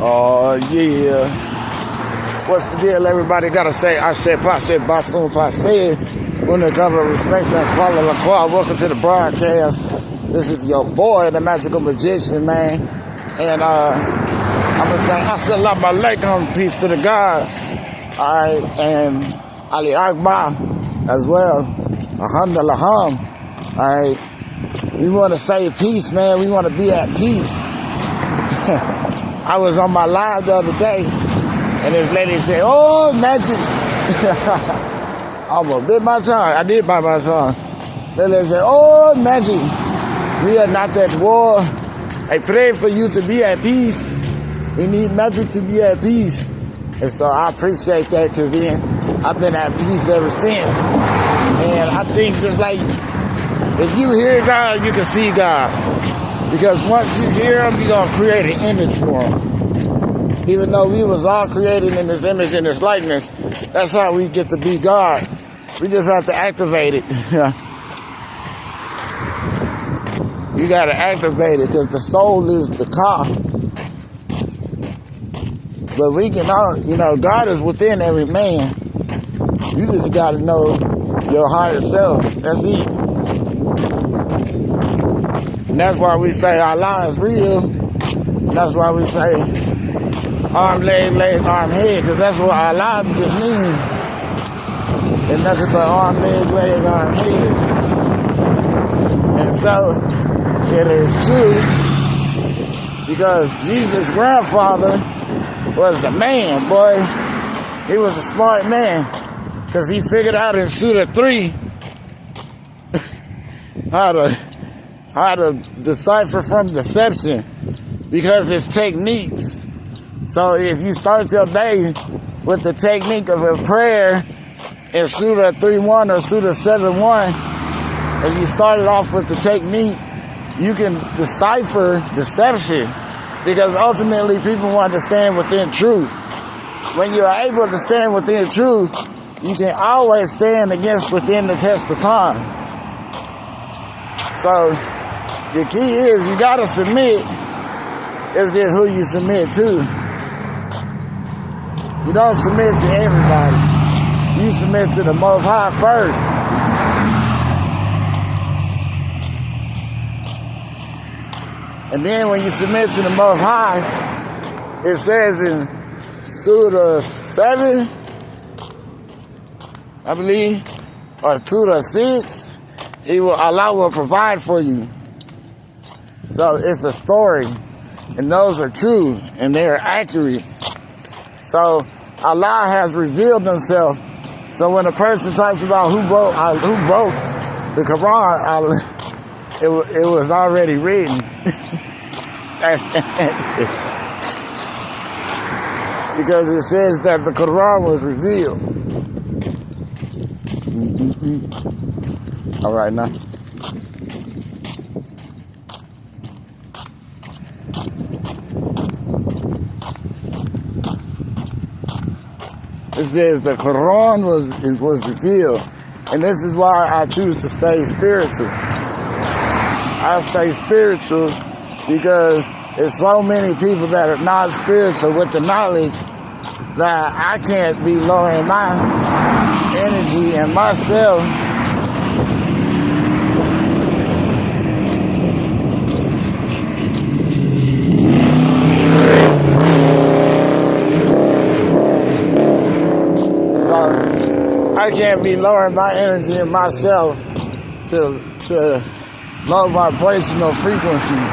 Oh, yeah. What's the deal, everybody? Gotta say, I said, Bassoon, Passe. Undercover, respect and follow la croix. Welcome to the broadcast. This is your boy, the magical magician, man. And I'm gonna say, Assalamu alaikum, peace to the gods. Alright, and Ali Akbar as well. Alhamdulillah. Alright. We want to say peace, man. We want to be at peace. I was on my live the other day, and this lady said, "Oh, magic." I almost bit my tongue. I did bite my tongue. Then they said, "Oh, magic. We are not at war. I pray for you to be at peace. We need magic to be at peace." And so I appreciate that, because then I've been at peace ever since. And I think just like if you hear God, you can see God. Because once you hear Him, you're going to create an image for Him. Even though we was all created in His image and His likeness, that's how we get to be God. We just have to activate it. You got to activate it, because the soul is the car. But we can all, God is within every man. You just got to know your higher self. That's it. And that's why we say Allah is real. And that's why we say arm, leg, arm, head. Because that's what Allah just means. And nothing but arm, leg, arm, head. And so it is true. Because Jesus' grandfather was the man, boy. He was a smart man. Because he figured out in Surah 3 how to decipher from deception, because it's techniques. So if you start your day with the technique of a prayer in Surah 3:1 or Surah 7:1, if you started off with the technique, you can decipher deception, because ultimately people want to stand within truth. When you are able to stand within truth, you can always stand within the test of time. So the key is you gotta submit. It's just who you submit to. You don't submit to everybody. You submit to the Most High first. And then when you submit to the Most High, it says in Surah 7, I believe, or Surah 6, Allah will provide for you. So it's a story, and those are true, and they are accurate. So Allah has revealed Himself. So when a person talks about who broke the Quran, it was already written. That's the answer. Because it says that the Quran was revealed. All right, now. It says the Quran was revealed. And this is why I choose to stay spiritual. I stay spiritual because there's so many people that are not spiritual with the knowledge that I can't be lowering my energy and myself I can't be lowering my energy and myself to low vibrational frequencies.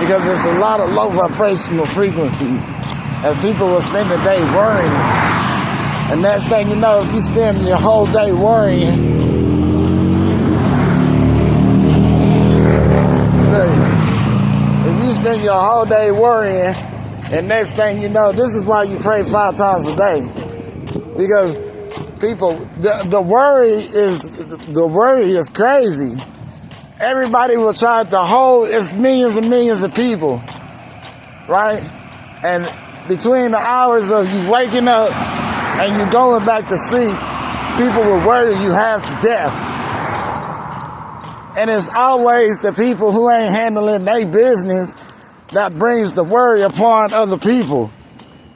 Because there's a lot of low vibrational frequencies. And people will spend the day worrying. And next thing you know, if you spend your whole day worrying, if you spend your whole day worrying, and next thing you know, this is why you pray 5 times a day. Because people, the worry is crazy. Everybody will try to hold. It's millions and millions of people, right? And between the hours of you waking up and you going back to sleep, people will worry you half to death. And it's always the people who ain't handling their business that brings the worry upon other people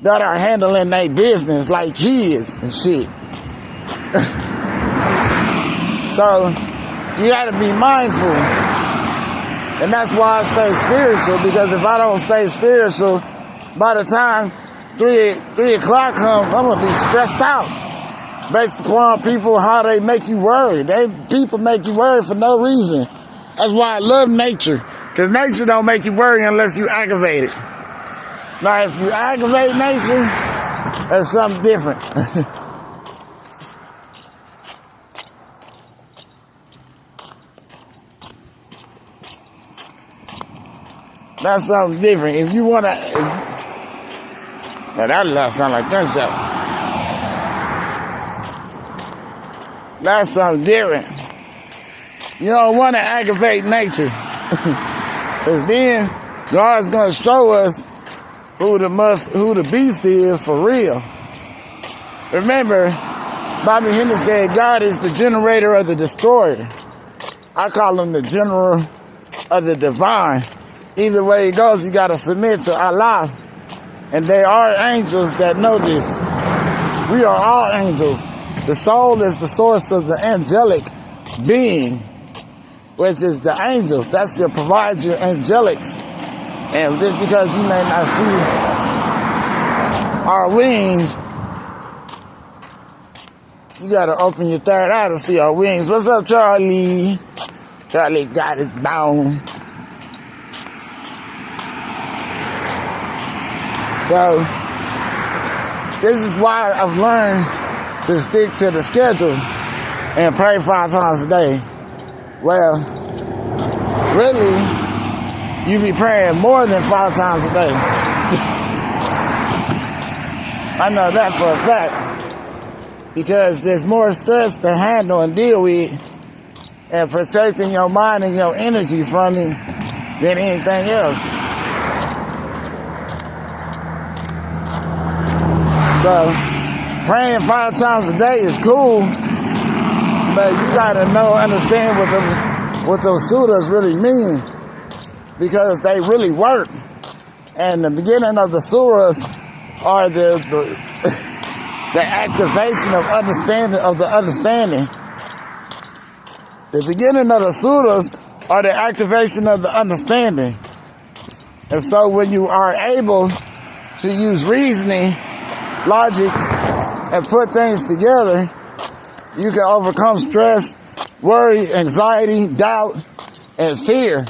that are handling their business like kids and shit. So you got to be mindful. And that's why I stay spiritual, because if I don't stay spiritual, by the time 3 o'clock comes, I'm going to be stressed out. Based upon people, how they make you worry. People make you worry for no reason. That's why I love nature. Because nature don't make you worry unless you aggravate it. Now, if you aggravate nature, that's something different. That's something different. If you want to... Now, that last sound like gunshot. That's something different. You don't want to aggravate nature. Because then God's going to show us who the beast is for real. Remember, Bobby Hennessy said God is the generator of the destroyer. I call him the general of the divine. Either way it goes, you got to submit to Allah. And there are angels that know this. We are all angels. The soul is the source of the angelic being, which is the angels. That's your provides your angelics. And just because you may not see our wings, you got to open your third eye to see our wings. What's up, Charlie? Charlie got it down. So, this is why I've learned to stick to the schedule and pray 5 times a day. Well, really, you be praying more than 5 times a day. I know that for a fact. Because there's more stress to handle and deal with, and protecting your mind and your energy from it than anything else. So, praying 5 times a day is cool, but you gotta understand what those surahs really mean, because they really work. And the beginning of the surahs are the activation of understanding. The beginning of the surahs are the activation of the understanding. And so when you are able to use reasoning, logic, and put things together, you can overcome stress, worry, anxiety, doubt, and fear.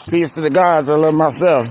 Peace to the gods. I love myself.